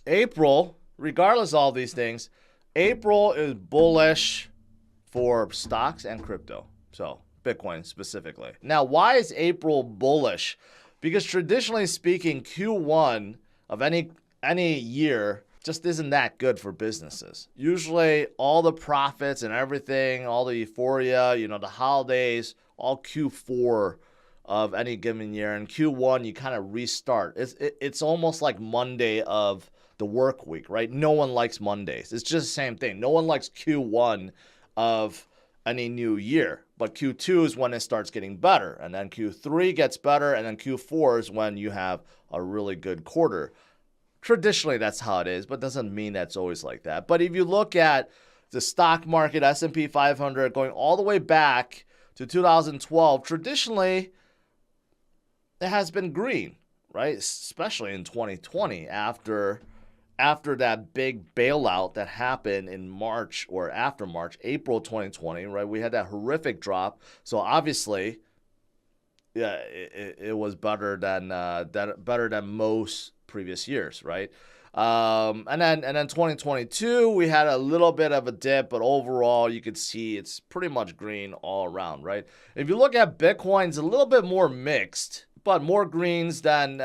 April, regardless of all these things, April is bullish for stocks and crypto. So Bitcoin specifically. Now, why is April bullish? Because traditionally speaking, Q1 of any year just isn't that good for businesses. Usually all the profits and everything, all the euphoria, the holidays, all Q4 of any given year. And Q1, you kind of restart. It's almost like Monday of the work week, right? No one likes Mondays. It's just the same thing. No one likes Q1 of any new year. But Q2 is when it starts getting better. And then Q3 gets better. And then Q4 is when you have a really good quarter. Traditionally, that's how it is, but doesn't mean that's always like that. But if you look at the stock market, S&P 500, going all the way back to 2012, traditionally, it has been green, right? Especially in 2020 after that big bailout that happened in March or after March, April 2020, right? We had that horrific drop. So obviously, yeah, it was better than most previous years, right? And then 2022, we had a little bit of a dip, but overall, you could see it's pretty much green all around, right? If you look at Bitcoin, it's a little bit more mixed, but more greens than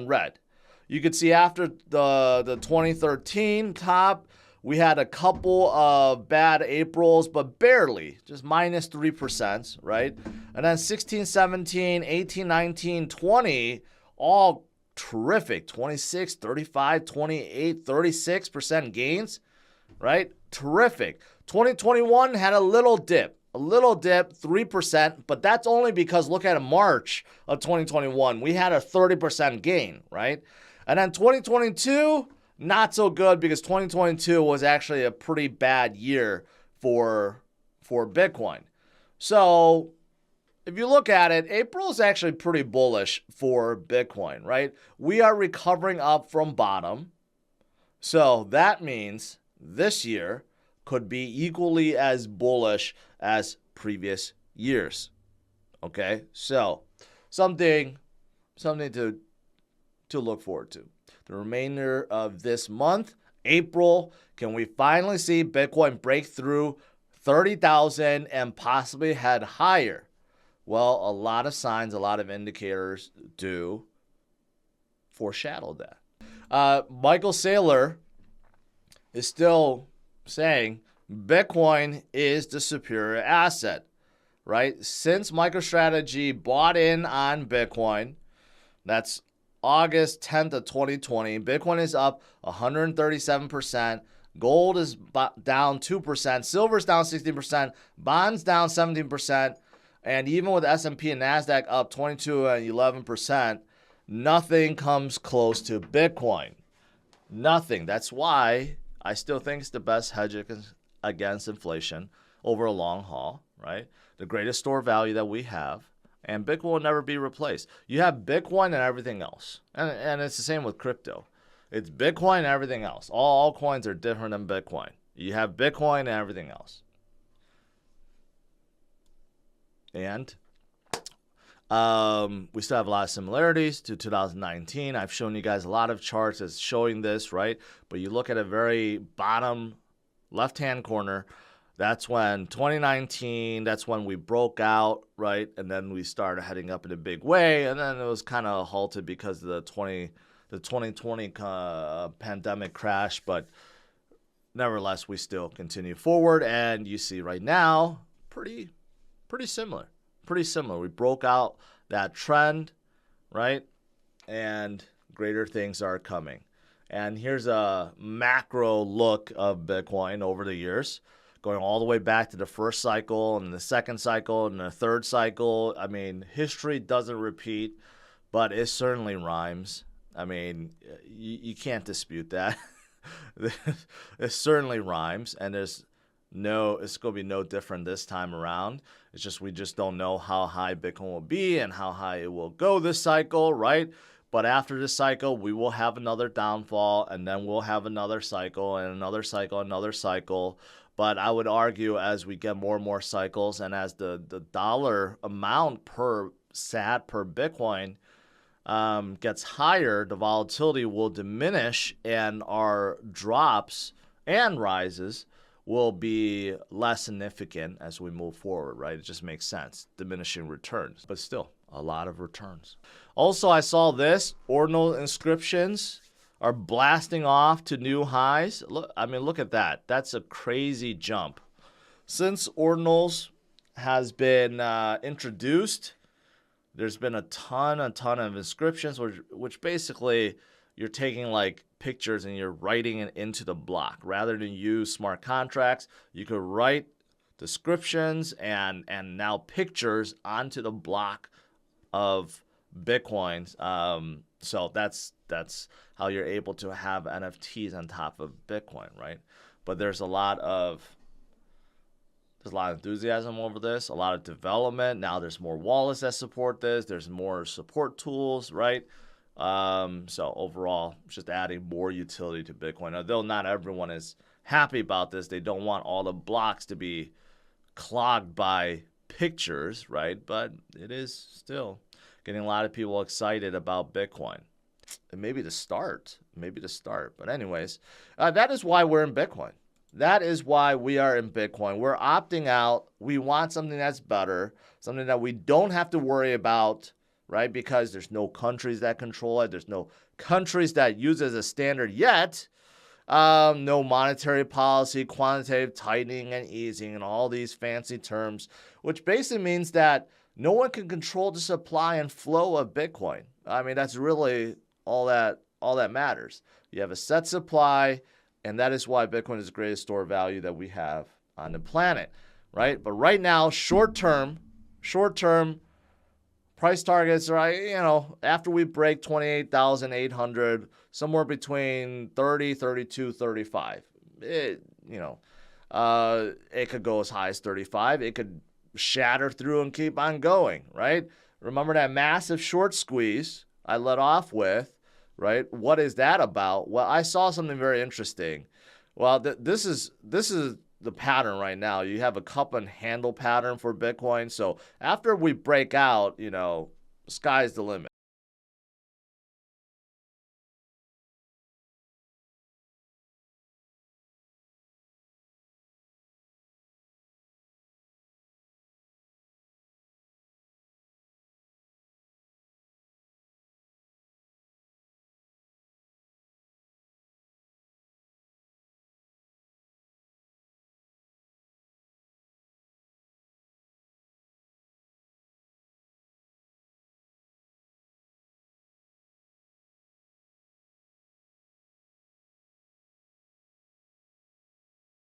red. You could see after the 2013 top, we had a couple of bad Aprils, but barely, just minus 3%, right? And then 16, 17, 18, 19, 20, all terrific. 26, 35, 28, 36% gains, right? Terrific. 2021 had a little dip, 3%, but that's only because look at March of 2021. We had a 30% gain, right? And then 2022, not so good because 2022 was actually a pretty bad year for Bitcoin. So if you look at it, April is actually pretty bullish for Bitcoin, right? We are recovering up from bottom. So that means this year could be equally as bullish as previous years. Okay? So something to look forward to. The remainder of this month, April, can we finally see Bitcoin break through 30,000 and possibly head higher? Well, a lot of signs, a lot of indicators do foreshadow that. Michael Saylor is still saying Bitcoin is the superior asset, right? Since MicroStrategy bought in on Bitcoin, that's August 10th of 2020, Bitcoin is up 137%. Gold is down 2%. Silver's down 16%. Bonds down 17%. And even with S&P and NASDAQ up 22 and 11%, nothing comes close to Bitcoin. Nothing. That's why I still think it's the best hedge against inflation over a long haul, right? The greatest store value that we have. And Bitcoin will never be replaced. You have Bitcoin and everything else. And it's the same with crypto. It's Bitcoin and everything else. All coins are different than Bitcoin. You have Bitcoin and everything else. And we still have a lot of similarities to 2019. I've shown you guys a lot of charts that's showing this, right? But you look at a very bottom left-hand corner, that's when 2019, that's when we broke out, right? And then we started heading up in a big way. And then it was kind of halted because of the 2020 pandemic crash. But nevertheless, we still continue forward. And you see right now, pretty similar. Pretty similar. We broke out that trend, right? And greater things are coming. And here's a macro look of Bitcoin over the years, going all the way back to the first cycle and the second cycle and the third cycle. I mean, history doesn't repeat, but it certainly rhymes. I mean, you can't dispute that. It certainly rhymes, and it's going to be no different this time around. It's just we just don't know how high Bitcoin will be and how high it will go this cycle, right? But after this cycle, we will have another downfall, and then we'll have another cycle and another cycle, another cycle. But I would argue as we get more and more cycles and as the dollar amount per sat per Bitcoin gets higher, the volatility will diminish and our drops and rises will be less significant as we move forward, right? It just makes sense. Diminishing returns, but still a lot of returns. Also, I saw this, ordinal inscriptions are blasting off to new highs. Look, I mean, look at that. That's a crazy jump. Since ordinals has been introduced, there's been a ton of inscriptions, which basically you're taking like pictures and you're writing it into the block. Rather than use smart contracts, you could write descriptions and now pictures onto the block of Bitcoins. So that's how you're able to have NFTs on top of Bitcoin, right? But there's a lot of enthusiasm over this, a lot of development. Now there's more wallets that support this. There's more support tools, right? So overall, just adding more utility to Bitcoin. Although not everyone is happy about this, they don't want all the blocks to be clogged by pictures, right? But it is still getting a lot of people excited about Bitcoin. And maybe the start. But anyways, that is why we're in Bitcoin. That is why we are in Bitcoin. We're opting out. We want something that's better, something that we don't have to worry about, right? Because there's no countries that control it. There's no countries that use it as a standard yet. No monetary policy, quantitative tightening and easing, and all these fancy terms, which basically means that no one can control the supply and flow of Bitcoin. I mean, that's really all that matters. You have a set supply, and that is why Bitcoin is the greatest store of value that we have on the planet, right? But right now, short term price targets are, after we break 28,800, somewhere between 30, 32, 35. It could go as high as 35. It could shatter through and keep on going, right? Remember that massive short squeeze I let off with, right? What is that about? Well, I saw something very interesting. Well, this is the pattern right now. You have a cup and handle pattern for Bitcoin. So after we break out, sky's the limit.